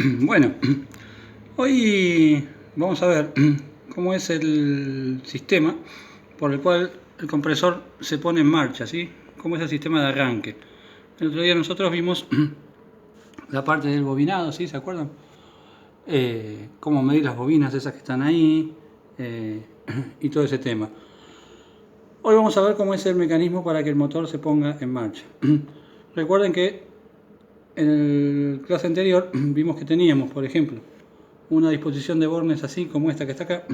Bueno, hoy vamos a ver cómo es el sistema por el cual el compresor se pone en marcha, ¿sí? Cómo es el sistema de arranque. El otro día nosotros vimos la parte del bobinado, ¿sí? ¿Se acuerdan? Cómo medir las bobinas esas que están ahí y todo ese tema. Hoy vamos a ver cómo es el mecanismo para que el motor se ponga en marcha. Recuerden que en el clase anterior vimos que teníamos, por ejemplo, una disposición de bornes así como esta que está acá,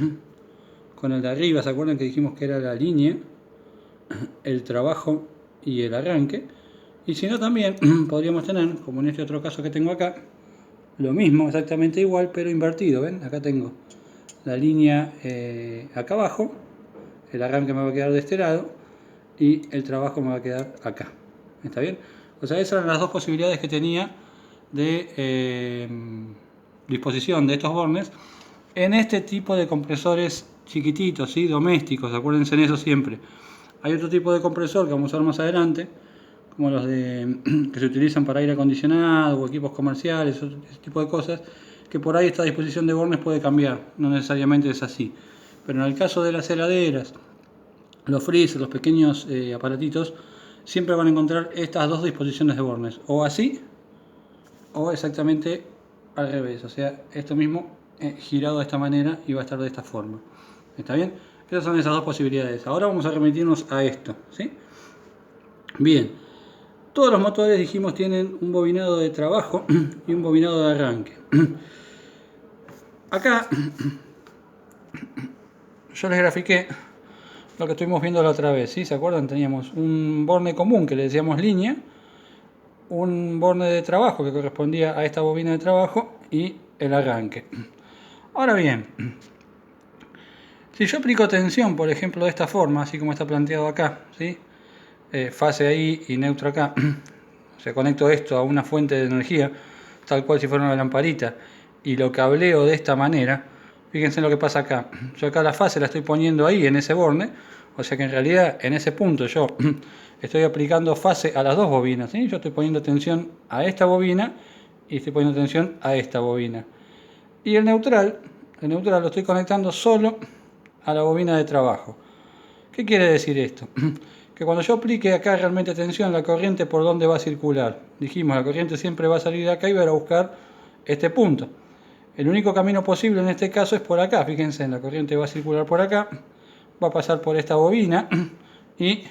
con el de arriba, ¿se acuerdan que dijimos que era la línea, el trabajo y el arranque? Y si no, también podríamos tener, como en este otro caso que tengo acá, lo mismo, exactamente igual, pero invertido, ¿ven? Acá tengo la línea acá abajo, el arranque me va a quedar de este lado y el trabajo me va a quedar acá. ¿Está bien? O sea, esas eran las dos posibilidades que tenía de disposición de estos bornes en este tipo de compresores chiquititos, ¿sí? Domésticos, acuérdense en eso siempre. Hay otro tipo de compresor que vamos a ver más adelante, como los que se utilizan para aire acondicionado o equipos comerciales, ese tipo de cosas, que por ahí esta disposición de bornes puede cambiar, no necesariamente es así. Pero en el caso de las heladeras, los freezers, los pequeños aparatitos, siempre van a encontrar estas dos disposiciones de bornes, o así, o exactamente al revés, o sea, esto mismo girado de esta manera y va a estar de esta forma. ¿Está bien? Esas son esas dos posibilidades. Ahora vamos a remitirnos a esto, ¿sí? Bien, todos los motores, dijimos, tienen un bobinado de trabajo y un bobinado de arranque. Acá yo les grafiqué lo que estuvimos viendo la otra vez, ¿sí? ¿Se acuerdan? Teníamos un borne común que le decíamos línea, un borne de trabajo que correspondía a esta bobina de trabajo y el arranque. Ahora bien, si yo aplico tensión, por ejemplo, de esta forma, así como está planteado acá, ¿sí? Fase ahí y neutro acá, o sea, conecto esto a una fuente de energía, tal cual si fuera una lamparita, y lo cableo de esta manera, fíjense lo que pasa acá. Yo acá la fase la estoy poniendo ahí en ese borne, o sea que en realidad en ese punto yo estoy aplicando fase a las dos bobinas, ¿sí? Yo estoy poniendo tensión a esta bobina y estoy poniendo tensión a esta bobina. Y el neutral lo estoy conectando solo a la bobina de trabajo. ¿Qué quiere decir esto? Que cuando yo aplique acá realmente tensión, la corriente por dónde va a circular. Dijimos, la corriente siempre va a salir de acá y va a ir a buscar este punto. El único camino posible en este caso es por acá. Fíjense, la corriente va a circular por acá, va a pasar por esta bobina y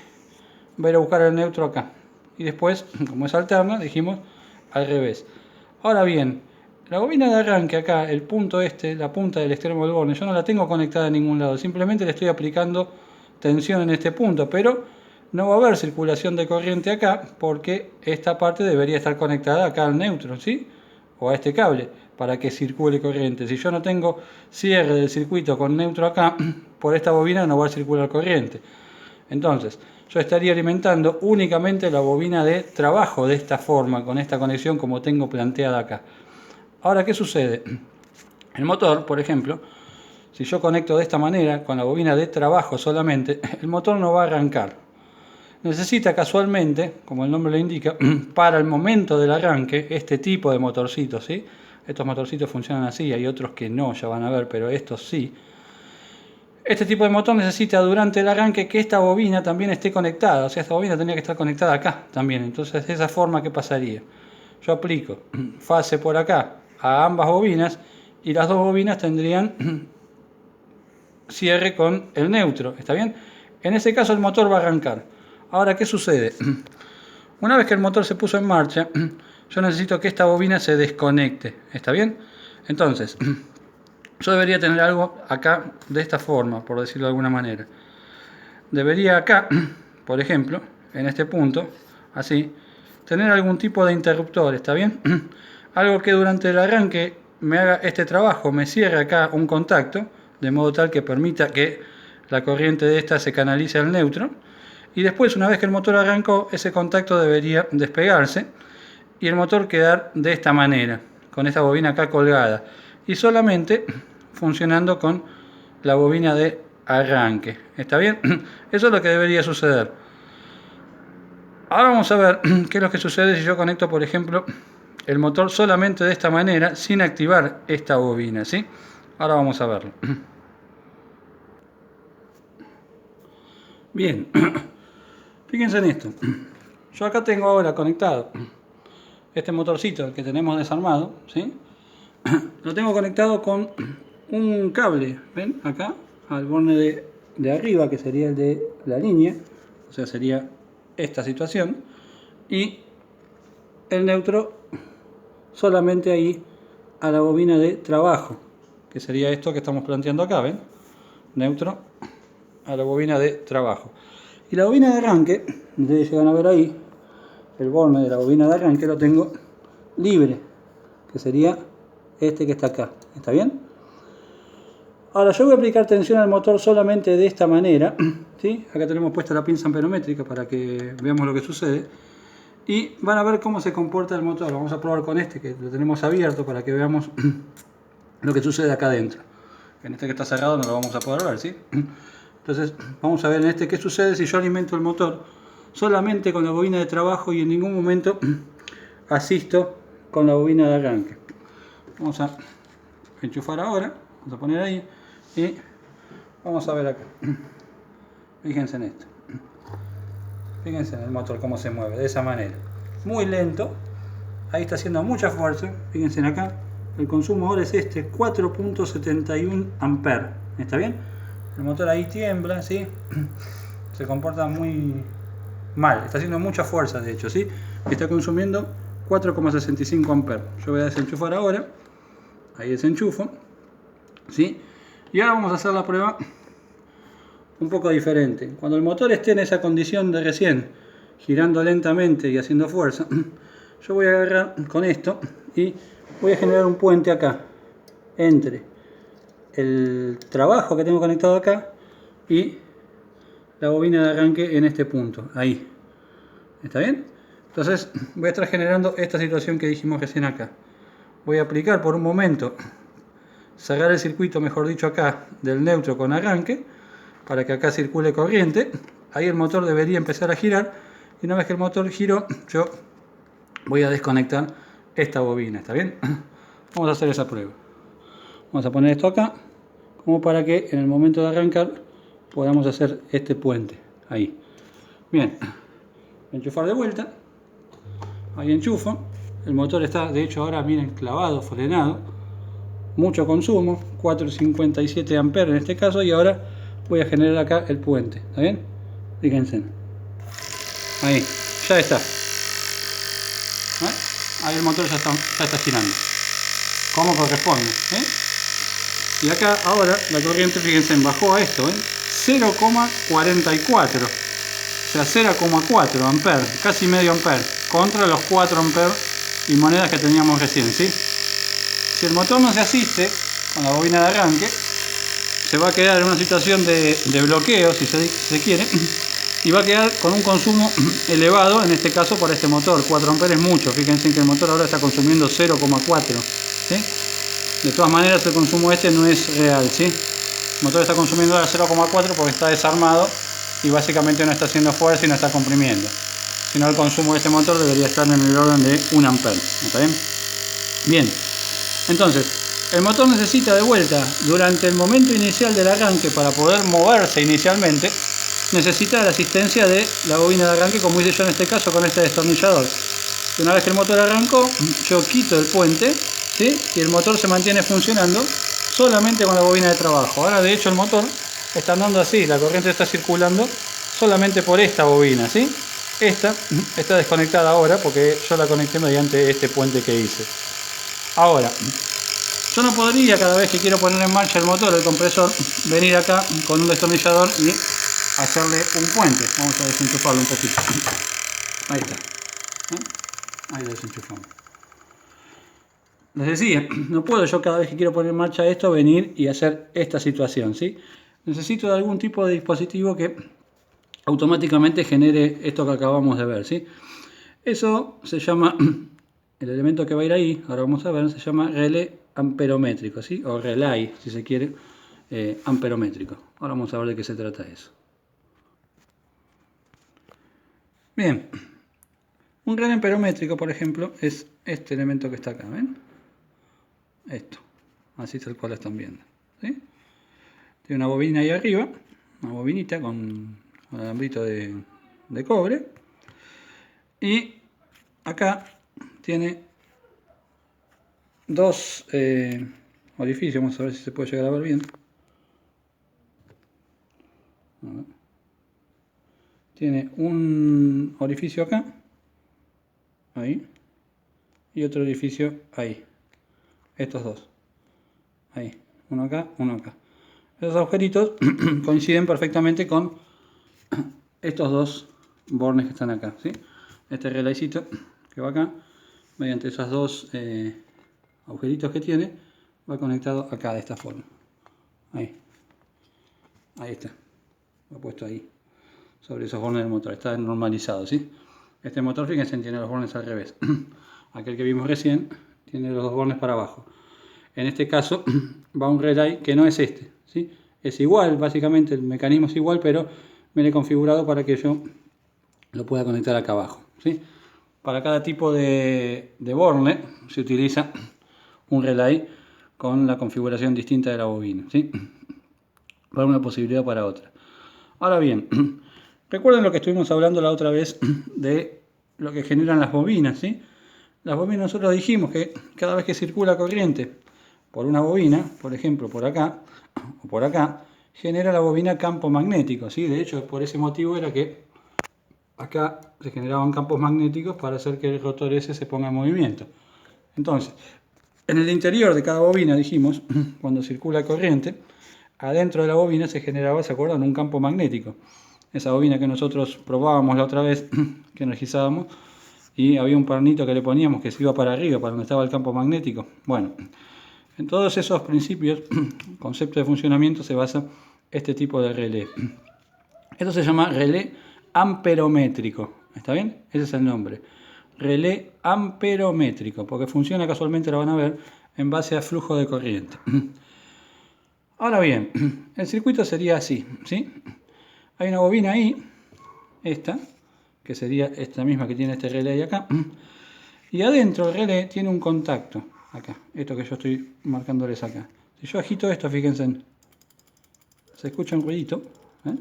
va a ir a buscar el neutro acá. Y después, como es alterna, dijimos al revés. Ahora bien, la bobina de arranque acá, el punto este, la punta del extremo del borne, yo no la tengo conectada a ningún lado. Simplemente le estoy aplicando tensión en este punto, pero no va a haber circulación de corriente acá porque esta parte debería estar conectada acá al neutro, ¿sí? O a este cable para que circule corriente. Si yo no tengo cierre del circuito con neutro acá, por esta bobina no va a circular corriente. Entonces, yo estaría alimentando únicamente la bobina de trabajo de esta forma, con esta conexión como tengo planteada acá. Ahora, ¿qué sucede? El motor, por ejemplo, si yo conecto de esta manera, con la bobina de trabajo solamente, el motor no va a arrancar. Necesita casualmente, como el nombre lo indica, para el momento del arranque, este tipo de motorcitos, ¿sí? Estos motorcitos funcionan así, hay otros que no, ya van a ver, pero estos sí. Este tipo de motor necesita durante el arranque que esta bobina también esté conectada, o sea, esta bobina tendría que estar conectada acá también. Entonces, de esa forma, ¿qué pasaría? Yo aplico fase por acá a ambas bobinas y las dos bobinas tendrían cierre con el neutro, ¿está bien? En ese caso el motor va a arrancar. Ahora, ¿qué sucede? Una vez que el motor se puso en marcha, yo necesito que esta bobina se desconecte, ¿está bien? Entonces, yo debería tener algo acá de esta forma, por decirlo de alguna manera. Debería acá, por ejemplo, en este punto, así, tener algún tipo de interruptor, ¿está bien? Algo que durante el arranque me haga este trabajo, me cierre acá un contacto, de modo tal que permita que la corriente de esta se canalice al neutro. Y después, una vez que el motor arrancó, ese contacto debería despegarse y el motor quedar de esta manera, con esta bobina acá colgada. Y solamente funcionando con la bobina de arranque. ¿Está bien? Eso es lo que debería suceder. Ahora vamos a ver qué es lo que sucede si yo conecto, por ejemplo, el motor solamente de esta manera, sin activar esta bobina, ¿sí? Ahora vamos a verlo. Bien, fíjense en esto. Yo acá tengo ahora conectado este motorcito que tenemos desarmado, ¿sí? Lo tengo conectado con un cable, ¿ven? Acá, al borne de arriba, que sería el de la línea, o sea, sería esta situación, y el neutro solamente ahí a la bobina de trabajo, que sería esto que estamos planteando acá, ¿ven? Neutro a la bobina de trabajo. Y la bobina de arranque, ustedes llegan a ver ahí, el borne de la bobina de arranque lo tengo libre, que sería este que está acá, ¿está bien? Ahora yo voy a aplicar tensión al motor solamente de esta manera, ¿sí? Acá tenemos puesta la pinza amperométrica para que veamos lo que sucede. Y van a ver cómo se comporta el motor. Vamos a probar con este que lo tenemos abierto para que veamos lo que sucede acá adentro. En este que está cerrado no lo vamos a poder ver, ¿sí? Entonces vamos a ver en este qué sucede si yo alimento el motor solamente con la bobina de trabajo y en ningún momento asisto con la bobina de arranque. Vamos a enchufar ahora, vamos a poner ahí y vamos a ver acá. Fíjense en esto. Fíjense en el motor cómo se mueve, de esa manera. Muy lento. Ahí está haciendo mucha fuerza. Fíjense en acá. El consumo ahora es este, 4.71 amperes. ¿Está bien? El motor ahí tiembla, ¿sí? Se comporta muy mal. Está haciendo mucha fuerza, de hecho, ¿sí? Está consumiendo 4.65 amperes. Yo voy a desenchufar ahora. Ahí desenchufo. ¿Sí? Y ahora vamos a hacer la prueba un poco diferente. Cuando el motor esté en esa condición de recién, girando lentamente y haciendo fuerza, yo voy a agarrar con esto y voy a generar un puente acá entre el trabajo que tengo conectado acá y la bobina de arranque en este punto, ahí. ¿Está bien? Entonces voy a estar generando esta situación que dijimos recién acá. Voy a aplicar por un momento, cerrar el circuito, mejor dicho acá, del neutro con arranque, para que acá circule corriente. Ahí el motor debería empezar a girar y una vez que el motor giró, yo voy a desconectar esta bobina, ¿está bien? Vamos a hacer esa prueba. Vamos a poner esto acá como para que en el momento de arrancar podamos hacer este puente ahí. Bien, enchufar de vuelta. Ahí enchufo. El motor está, de hecho, ahora miren, clavado, frenado. Mucho consumo, 4.57 amperes en este caso, y ahora voy a generar acá el puente, ¿está bien? Fíjense. Ahí, ya está. ¿Eh? Ahí el motor ya está girando. Como corresponde. Y acá ahora la corriente, fíjense, bajó a esto, 0,44. O sea, 0,4 amperes, casi medio amper, contra los 4 amperes y monedas que teníamos recién, ¿sí? Si el motor no se asiste con la bobina de arranque, se va a quedar en una situación de bloqueo, si se quiere, y va a quedar con un consumo elevado, en este caso por este motor. 4 amperes es mucho, fíjense que el motor ahora está consumiendo 0,4, ¿sí? De todas maneras el consumo este no es real, ¿sí? El motor está consumiendo ahora 0,4 porque está desarmado y básicamente no está haciendo fuerza y no está comprimiendo. Si no, el consumo de este motor debería estar en el orden de 1 amper, ¿está bien? Bien, entonces el motor necesita de vuelta, durante el momento inicial del arranque, para poder moverse inicialmente, necesita la asistencia de la bobina de arranque, como hice yo en este caso con este destornillador. Una vez que el motor arrancó, yo quito el puente, ¿sí? Y el motor se mantiene funcionando solamente con la bobina de trabajo. Ahora, de hecho, el motor está andando así, la corriente está circulando solamente por esta bobina, ¿sí? Esta está desconectada ahora porque yo la conecté mediante este puente que hice. Ahora, yo no podría, cada vez que quiero poner en marcha el motor, el compresor, venir acá con un destornillador y hacerle un puente. Vamos a desenchufarlo un poquito. Ahí está. Ahí lo desenchufamos. Les decía, no puedo yo cada vez que quiero poner en marcha esto venir y hacer esta situación, ¿sí? Necesito de algún tipo de dispositivo que automáticamente genere esto que acabamos de ver, ¿sí? Eso se llama, el elemento que va a ir ahí, ahora vamos a ver, se llama relé amperométrico, ¿sí? O relay, si se quiere, amperométrico. Ahora vamos a ver de qué se trata eso. Bien, Un relé amperométrico, por ejemplo, es este elemento que está acá, ¿ven? Esto, así tal cual lo están viendo, ¿sí? Tiene una bobina ahí arriba, una bobinita con un alambrito de cobre. Y acá tiene dos orificios, vamos a ver si se puede llegar a ver bien. A ver. Tiene un orificio acá, ahí, y otro orificio ahí. Estos dos, ahí, uno acá, uno acá. Esos agujeritos coinciden perfectamente con estos dos bornes que están acá, ¿sí? Este relaycito que va acá, mediante esos dos agujeritos que tiene, va conectado acá de esta forma. Ahí está, lo he puesto ahí, sobre esos bornes del motor, está normalizado, ¿sí? Este motor, fíjense, tiene los bornes al revés. Aquel que vimos recién tiene los dos bornes para abajo. En este caso va un relay que no es este, ¿sí? Es igual, básicamente el mecanismo es igual, pero viene configurado para que yo lo pueda conectar acá abajo, ¿sí? Para cada tipo de borne se utiliza un relay con la configuración distinta de la bobina, ¿sí? Para una posibilidad o para otra. Ahora bien, recuerden lo que estuvimos hablando la otra vez de lo que generan las bobinas, ¿sí? Las bobinas, nosotros dijimos que cada vez que circula corriente por una bobina, por ejemplo por acá o por acá, genera la bobina campo magnético, ¿sí? De hecho, por ese motivo era que acá se generaban campos magnéticos para hacer que el rotor ese se ponga en movimiento. Entonces, en el interior de cada bobina, dijimos, cuando circula corriente, adentro de la bobina se generaba, ¿se acuerdan?, un campo magnético. Esa bobina que nosotros probábamos la otra vez, que energizábamos, y había un pernito que le poníamos que se iba para arriba, para donde estaba el campo magnético. Bueno, en todos esos principios, concepto de funcionamiento, se basa este tipo de relé. Esto se llama relé amperométrico, ¿está bien? Ese es el nombre. Relé amperométrico, porque funciona, casualmente lo van a ver, en base a flujo de corriente. Ahora bien, el circuito sería así, ¿sí? Hay una bobina ahí, esta, que sería esta misma que tiene este relé acá, y adentro el relé tiene un contacto, acá, esto que yo estoy marcándoles acá. Si yo agito esto, fíjense, se escucha un ruidito, ¿eh?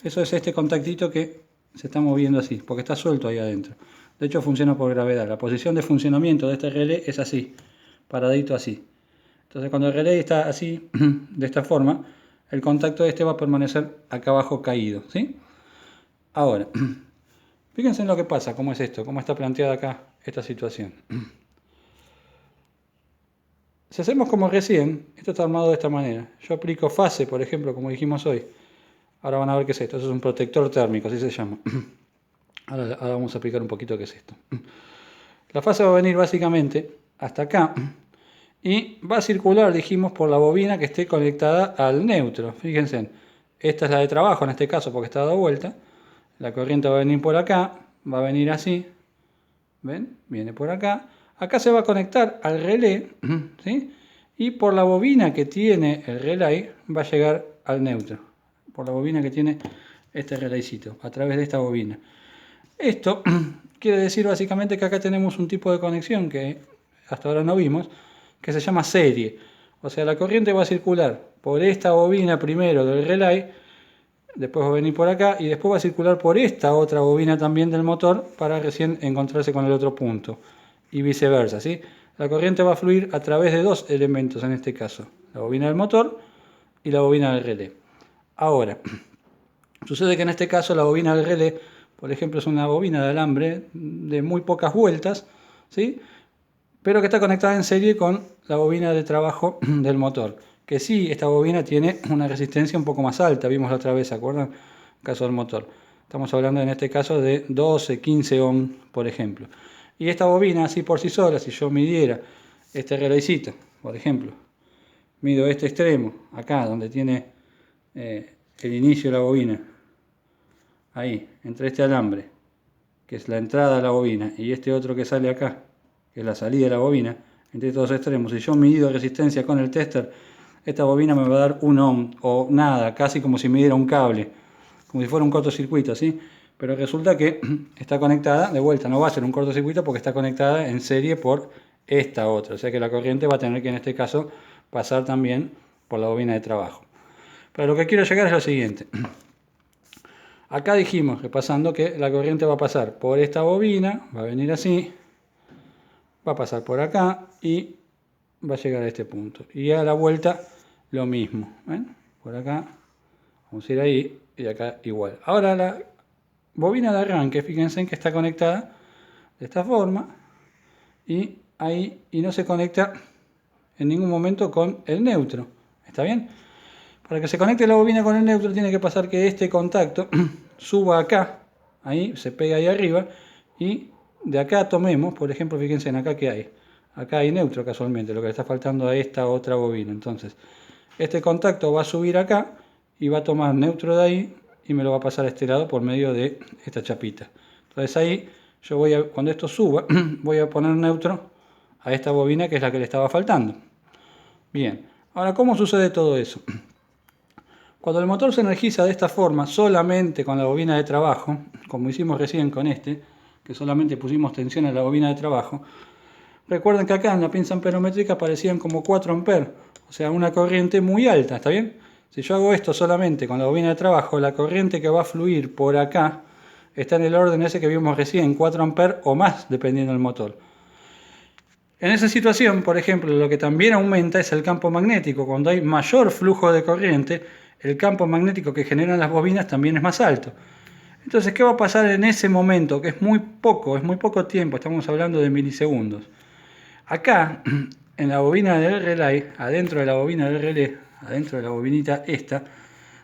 Eso es este contactito que se está moviendo así, porque está suelto ahí adentro. De hecho funciona por gravedad. La posición de funcionamiento de este relé es así, paradito así. Entonces cuando el relé está así, de esta forma, el contacto este va a permanecer acá abajo caído, ¿sí? Ahora, fíjense en lo que pasa, cómo es esto, cómo está planteada acá esta situación. Si hacemos como recién, esto está armado de esta manera. Yo aplico fase, por ejemplo, como dijimos hoy. Ahora van a ver qué es esto. Eso es un protector térmico, así se llama. Ahora vamos a explicar un poquito qué es esto. La fase va a venir básicamente hasta acá y va a circular, dijimos, por la bobina que esté conectada al neutro. Fíjense, esta es la de trabajo en este caso porque está dada vuelta. La corriente va a venir por acá, va a venir así. ¿Ven? Viene por acá. Acá se va a conectar al relé, ¿sí? Y por la bobina que tiene el relay va a llegar al neutro. Por la bobina que tiene este relaycito, a través de esta bobina. Esto quiere decir básicamente que acá tenemos un tipo de conexión que hasta ahora no vimos, que se llama serie. O sea, la corriente va a circular por esta bobina primero del relay, después va a venir por acá y después va a circular por esta otra bobina también del motor para recién encontrarse con el otro punto y viceversa, ¿sí? La corriente va a fluir a través de dos elementos en este caso, la bobina del motor y la bobina del relé. Ahora, sucede que en este caso la bobina del relé, por ejemplo, es una bobina de alambre de muy pocas vueltas, ¿sí? Pero que está conectada en serie con la bobina de trabajo del motor. Que sí, esta bobina tiene una resistencia un poco más alta, vimos la otra vez, ¿se acuerdan? En el caso del motor. Estamos hablando en este caso de 12, 15 ohms, por ejemplo. Y esta bobina, así por sí sola, si yo midiera este relaycito, por ejemplo, mido este extremo, acá donde tiene el inicio de la bobina, ahí, entre este alambre, que es la entrada de la bobina, y este otro que sale acá, que es la salida de la bobina, entre estos dos extremos. Si yo mido resistencia con el tester, esta bobina me va a dar 1 ohm, o nada, casi como si midiera un cable, como si fuera un cortocircuito, ¿sí? pero resulta que está conectada, de vuelta, no va a ser un cortocircuito porque está conectada en serie por esta otra. O sea que la corriente va a tener que en este caso pasar también por la bobina de trabajo. Pero lo que quiero llegar es lo siguiente. Acá dijimos, repasando, que la corriente va a pasar por esta bobina, va a venir así, va a pasar por acá y va a llegar a este punto. Y a la vuelta lo mismo. ¿Ven? Por acá, vamos a ir ahí y acá igual. Ahora la bobina de arranque, fíjense que está conectada de esta forma y ahí y no se conecta en ningún momento con el neutro. ¿Está bien? Para que se conecte la bobina con el neutro tiene que pasar que este contacto suba acá, ahí, se pega ahí arriba, y de acá tomemos, por ejemplo, fíjense en acá que hay. Acá hay neutro casualmente, lo que le está faltando a esta otra bobina. Entonces, este contacto va a subir acá y va a tomar neutro de ahí y me lo va a pasar a este lado por medio de esta chapita. Entonces ahí, yo voy a, cuando esto suba, voy a poner neutro a esta bobina que es la que le estaba faltando. Bien, ahora, ¿cómo sucede todo eso? Cuando el motor se energiza de esta forma, solamente con la bobina de trabajo, como hicimos recién con este, que solamente pusimos tensión a la bobina de trabajo, recuerden que acá en la pinza amperométrica aparecían como 4 amperes, o sea, una corriente muy alta, ¿está bien? Si yo hago esto solamente con la bobina de trabajo, la corriente que va a fluir por acá está en el orden ese que vimos recién, 4 amperes o más, dependiendo del motor. En esa situación, por ejemplo, lo que también aumenta es el campo magnético. Cuando hay mayor flujo de corriente, el campo magnético que generan las bobinas también es más alto. Entonces, ¿qué va a pasar en ese momento? Que es muy poco tiempo, estamos hablando de milisegundos. Acá, en la bobina del relay, adentro de la bobina del relé, adentro de la bobinita esta,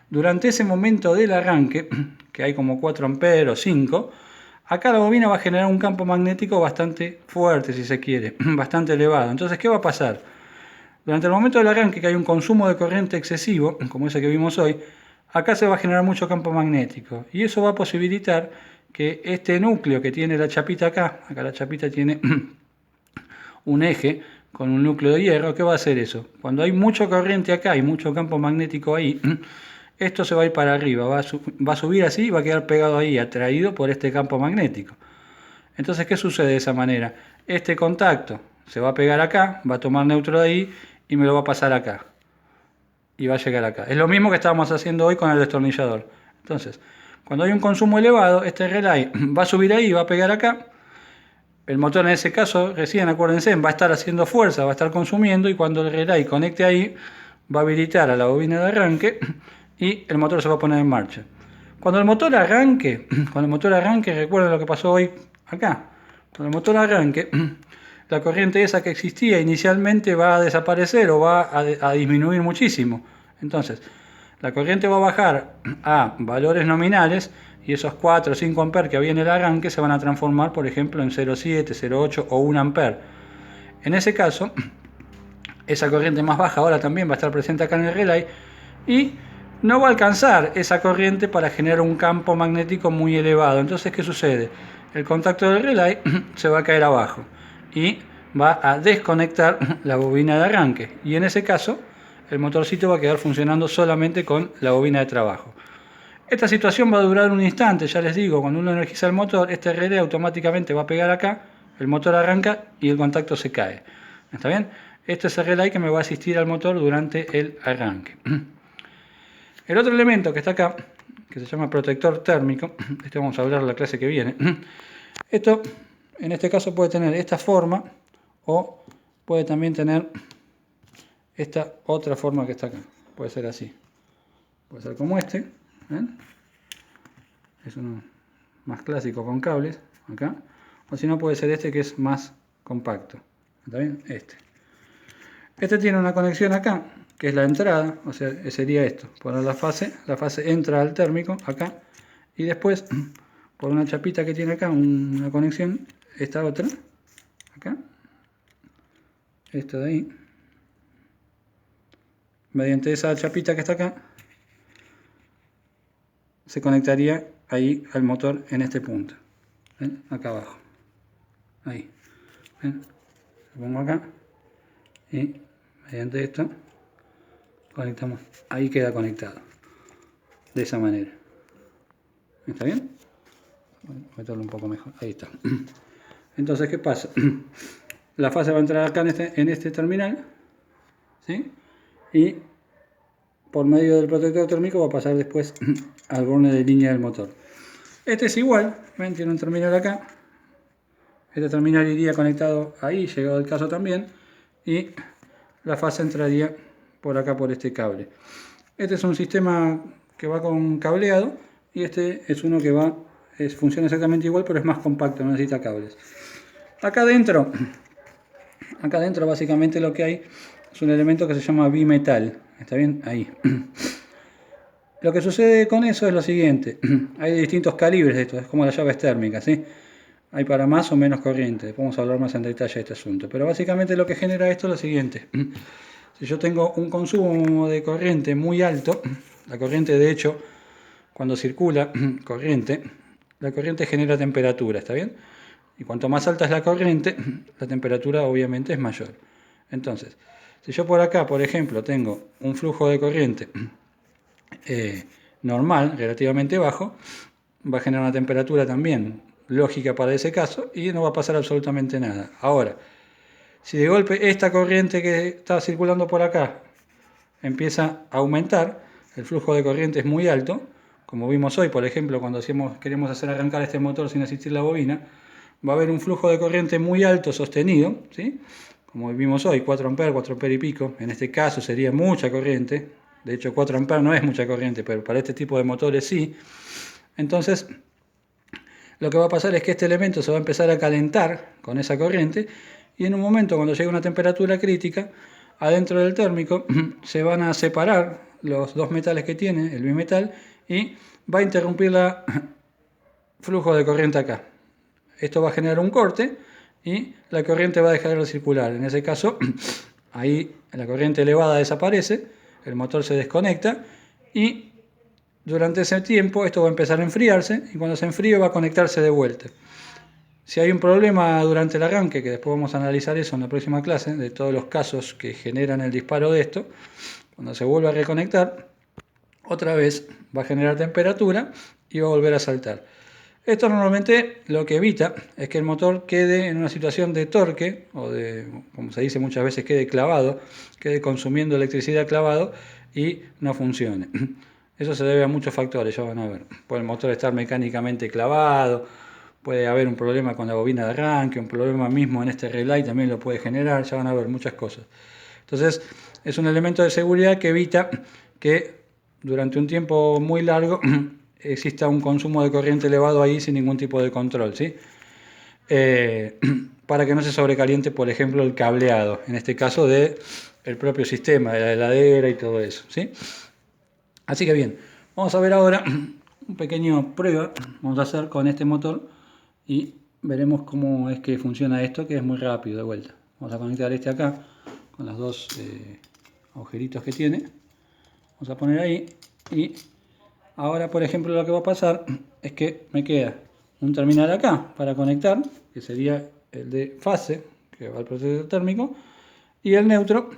durante ese momento del arranque, que hay como 4 amperes o 5, acá la bobina va a generar un campo magnético bastante fuerte, si se quiere, bastante elevado. Entonces, ¿qué va a pasar? Durante el momento del arranque, que hay un consumo de corriente excesivo, como ese que vimos hoy, acá se va a generar mucho campo magnético. Y eso va a posibilitar que este núcleo que tiene la chapita acá la chapita tiene un eje con un núcleo de hierro, ¿qué va a hacer eso? Cuando hay mucha corriente acá y mucho campo magnético ahí, esto se va a ir para arriba, va a subir así y va a quedar pegado ahí, atraído por este campo magnético. Entonces, ¿qué sucede de esa manera? Este contacto se va a pegar acá, va a tomar neutro de ahí y me lo va a pasar acá. Y va a llegar acá. Es lo mismo que estábamos haciendo hoy con el destornillador. Entonces, cuando hay un consumo elevado, este relay va a subir ahí y va a pegar acá. El motor en ese caso, recién acuérdense, va a estar haciendo fuerza, va a estar consumiendo y cuando el relay conecte ahí, va a habilitar a la bobina de arranque y el motor se va a poner en marcha. Cuando el motor arranque, recuerden lo que pasó hoy acá. Cuando el motor arranque, la corriente esa que existía inicialmente va a desaparecer o va a disminuir muchísimo. Entonces, la corriente va a bajar a valores nominales y esos 4 o 5 amperes que había en el arranque se van a transformar, por ejemplo, en 0,7, 0,8 o 1 amper. En ese caso, esa corriente más baja ahora también va a estar presente acá en el relay y no va a alcanzar esa corriente para generar un campo magnético muy elevado. Entonces, ¿qué sucede? El contacto del relay se va a caer abajo y va a desconectar la bobina de arranque. Y en ese caso, el motorcito va a quedar funcionando solamente con la bobina de trabajo. Esta situación va a durar un instante, ya les digo, cuando uno energiza el motor, este relé automáticamente va a pegar acá, el motor arranca y el contacto se cae. ¿Está bien? Este es el relay que me va a asistir al motor durante el arranque. El otro elemento que está acá, que se llama protector térmico, este vamos a hablar en la clase que viene. Esto, en este caso, puede tener esta forma o puede también tener esta otra forma que está acá. Puede ser así. Puede ser como este. ¿Ven? Es uno más clásico con cables, acá. O si no, puede ser este que es más compacto. ¿Está bien? Este tiene una conexión acá, que es la entrada, o sea, sería esto. Poner la fase entra al térmico, acá. Y después, por una chapita que tiene acá, una conexión, esta otra, acá. Esto de ahí. Mediante esa chapita que está acá, se conectaría ahí al motor en este punto. ¿Ven? Acá abajo. Ahí. ¿Ven? Lo pongo acá. Y mediante esto conectamos. Ahí queda conectado. De esa manera. ¿Está bien? Voy a meterlo un poco mejor, ahí está. Entonces, ¿qué pasa? La fase va a entrar acá en este terminal, ¿sí? Y por medio del protector térmico va a pasar después al borne de línea del motor. Este es igual, ven, tiene un terminal acá. Este terminal iría conectado ahí, llegado el caso también, y la fase entraría por acá por este cable. Este es un sistema que va con cableado y este es uno que funciona exactamente igual, pero es más compacto, no necesita cables. Acá adentro básicamente lo que hay es un elemento que se llama bimetal. ¿Está bien? Ahí. Lo que sucede con eso es lo siguiente. Hay distintos calibres de esto, es como las llaves térmicas, ¿sí? Hay para más o menos corriente. Vamos a hablar más en detalle de este asunto. Pero básicamente lo que genera esto es lo siguiente. Si yo tengo un consumo de corriente muy alto, la corriente de hecho, cuando circula corriente, la corriente genera temperatura, ¿está bien? Y cuanto más alta es la corriente, la temperatura obviamente es mayor. Entonces, si yo por acá, por ejemplo, tengo un flujo de corriente normal, relativamente bajo, va a generar una temperatura también lógica para ese caso y no va a pasar absolutamente nada. Ahora, si de golpe esta corriente que está circulando por acá empieza a aumentar, el flujo de corriente es muy alto, como vimos hoy, por ejemplo, cuando queremos hacer arrancar este motor sin asistir la bobina, va a haber un flujo de corriente muy alto sostenido, ¿sí? Como vimos hoy, 4 amperes, 4 amperes y pico, en este caso sería mucha corriente, de hecho 4 amperes no es mucha corriente, pero para este tipo de motores sí. Entonces, lo que va a pasar es que este elemento se va a empezar a calentar con esa corriente y en un momento cuando llegue a una temperatura crítica, adentro del térmico se van a separar los dos metales que tiene, el bimetal, y va a interrumpir el flujo de corriente acá. Esto va a generar un corte y la corriente va a dejar de circular. En ese caso, ahí la corriente elevada desaparece, el motor se desconecta y durante ese tiempo esto va a empezar a enfriarse y cuando se enfríe va a conectarse de vuelta. Si hay un problema durante el arranque, que después vamos a analizar eso en la próxima clase, de todos los casos que generan el disparo de esto, cuando se vuelva a reconectar, otra vez va a generar temperatura y va a volver a saltar. Esto normalmente lo que evita es que el motor quede en una situación de torque, o de, como se dice muchas veces, quede clavado, quede consumiendo electricidad clavado y no funcione. Eso se debe a muchos factores, ya van a ver. Puede el motor estar mecánicamente clavado, puede haber un problema con la bobina de arranque, un problema mismo en este relay también lo puede generar, ya van a ver muchas cosas. Entonces, es un elemento de seguridad que evita que durante un tiempo muy largo exista un consumo de corriente elevado ahí sin ningún tipo de control, ¿sí? Para que no se sobrecaliente, por ejemplo, el cableado, en este caso del propio sistema, de la heladera y todo eso, ¿sí? Así que bien, vamos a ver ahora un pequeño prueba, vamos a hacer con este motor y veremos cómo es que funciona esto, que es muy rápido de vuelta. Vamos a conectar este acá con los dos agujeritos que tiene. Vamos a poner ahí y ahora, por ejemplo, lo que va a pasar es que me queda un terminal acá para conectar, que sería el de fase, que va al protector térmico, y el neutro,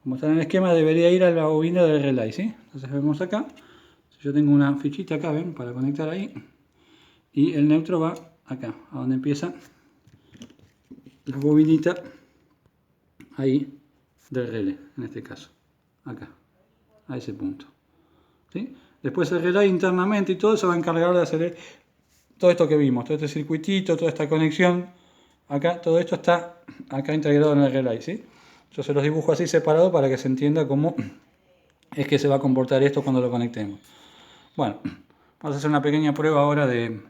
como está en el esquema, debería ir a la bobina del relay, ¿sí? Entonces vemos acá, si yo tengo una fichita acá, ¿ven? Para conectar ahí, y el neutro va acá, a donde empieza la bobinita ahí del relé, en este caso, acá, a ese punto, ¿sí? Después el relay internamente y todo se va a encargar de hacer todo esto que vimos, todo este circuitito, toda esta conexión, acá, todo esto está acá integrado en el relay, ¿sí? Yo se los dibujo así separado para que se entienda cómo es que se va a comportar esto cuando lo conectemos. Bueno, vamos a hacer una pequeña prueba ahora de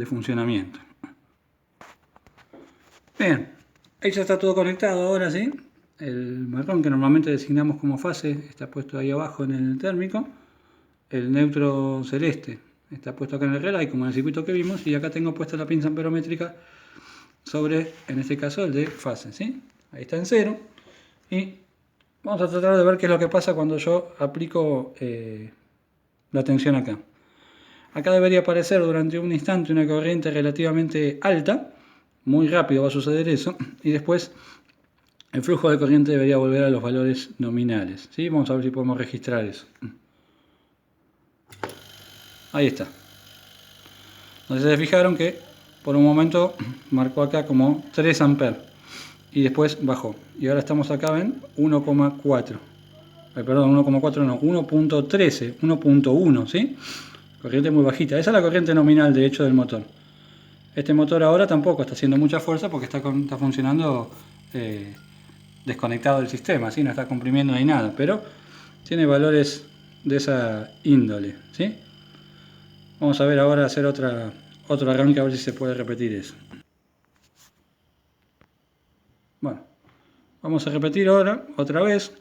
funcionamiento. Bien, ahí ya está todo conectado ahora, ¿sí? El marrón que normalmente designamos como fase está puesto ahí abajo en el térmico. El neutro celeste está puesto acá en el relay, como en el circuito que vimos, y acá tengo puesta la pinza amperométrica sobre, en este caso, el de fase, ¿sí? Ahí está en 0. Y vamos a tratar de ver qué es lo que pasa cuando yo aplico la tensión acá. Acá debería aparecer durante un instante una corriente relativamente alta, muy rápido va a suceder eso, y después el flujo de corriente debería volver a los valores nominales, ¿sí? Vamos a ver si podemos registrar eso. Ahí está. Entonces se fijaron que por un momento marcó acá como 3 amperes y después bajó. Y ahora estamos acá, ven, 1,4. Perdón, 1,4 no, 1,13, 1,1, ¿sí? Corriente muy bajita. Esa es la corriente nominal, de hecho, del motor. Este motor ahora tampoco está haciendo mucha fuerza porque está funcionando desconectado del sistema, ¿sí? No está comprimiendo ni nada, pero tiene valores de esa índole, ¿sí? Vamos a ver ahora hacer otro arranque a ver si se puede repetir eso. Bueno, vamos a repetir ahora otra vez,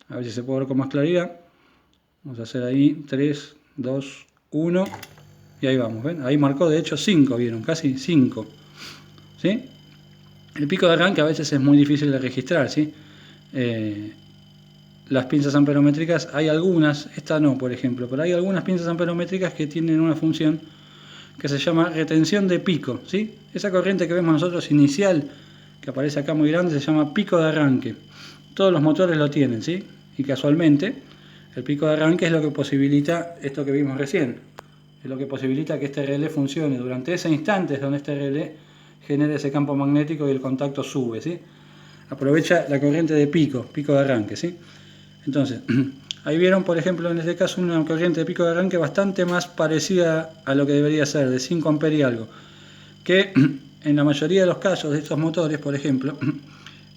a ver si se puede ver con más claridad. Vamos a hacer ahí 3, 2, 1 y ahí vamos, ¿ven? Ahí marcó de hecho 5, ¿vieron? Casi 5, ¿sí? El pico de arranque a veces es muy difícil de registrar, ¿sí? Las pinzas amperométricas, hay algunas, esta no por ejemplo, pero hay algunas pinzas amperométricas que tienen una función que se llama retención de pico, ¿sí? Esa corriente que vemos nosotros inicial, que aparece acá muy grande, se llama pico de arranque. Todos los motores lo tienen, ¿sí? Y casualmente el pico de arranque es lo que posibilita esto que vimos recién. Es lo que posibilita que este relé funcione. Durante ese instante es donde este relé genera ese campo magnético y el contacto sube, ¿sí? Aprovecha la corriente de pico de arranque, ¿sí? Entonces, ahí vieron, por ejemplo, en este caso una corriente de pico de arranque bastante más parecida a lo que debería ser, de 5 amperes y algo. Que en la mayoría de los casos de estos motores, por ejemplo,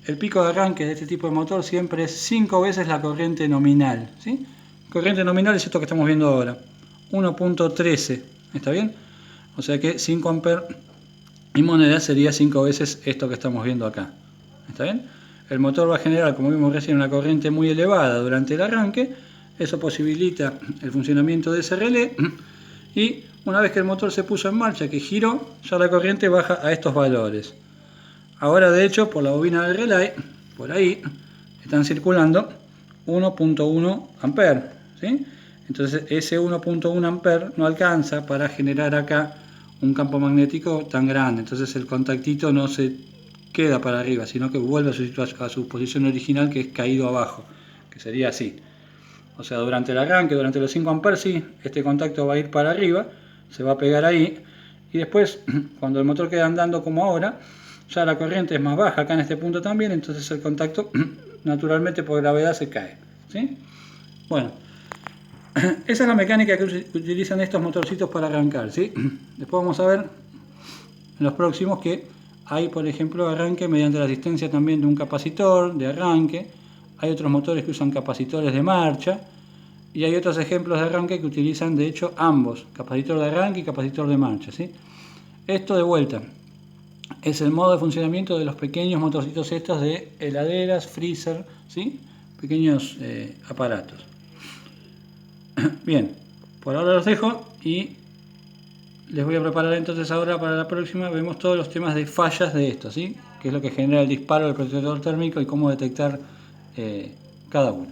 el pico de arranque de este tipo de motor siempre es 5 veces la corriente nominal, ¿sí? Corriente nominal es esto que estamos viendo ahora, 1,13, ¿está bien? O sea que 5 amperes y moneda sería 5 veces esto que estamos viendo acá, ¿está bien? El motor va a generar, como vimos recién, una corriente muy elevada durante el arranque. Eso posibilita el funcionamiento de ese relé. Y una vez que el motor se puso en marcha, que giró, ya la corriente baja a estos valores. Ahora, de hecho, por la bobina del relay, por ahí, están circulando 1,1 amperes, ¿sí? Entonces, ese 1,1 amperes no alcanza para generar acá un campo magnético tan grande. Entonces, el contactito no se queda para arriba, sino que vuelve a su posición original, que es caído abajo, que sería así. O sea, durante el arranque, durante los 5 amperes, sí, este contacto va a ir para arriba, se va a pegar ahí, y después, cuando el motor queda andando como ahora, ya la corriente es más baja acá en este punto también, entonces el contacto naturalmente por gravedad se cae, ¿sí? Bueno, esa es la mecánica que utilizan estos motorcitos para arrancar, ¿sí? Después vamos a ver en los próximos que hay, por ejemplo, arranque mediante la asistencia también de un capacitor de arranque. Hay otros motores que usan capacitores de marcha. Y hay otros ejemplos de arranque que utilizan, de hecho, ambos, capacitor de arranque y capacitor de marcha, ¿sí? Esto de vuelta es el modo de funcionamiento de los pequeños motorcitos estos de heladeras, freezer, ¿sí? Pequeños aparatos. Bien, por ahora los dejo y les voy a preparar entonces ahora para la próxima. Vemos todos los temas de fallas de esto, ¿sí? Que es lo que genera el disparo del protector térmico y cómo detectar cada uno.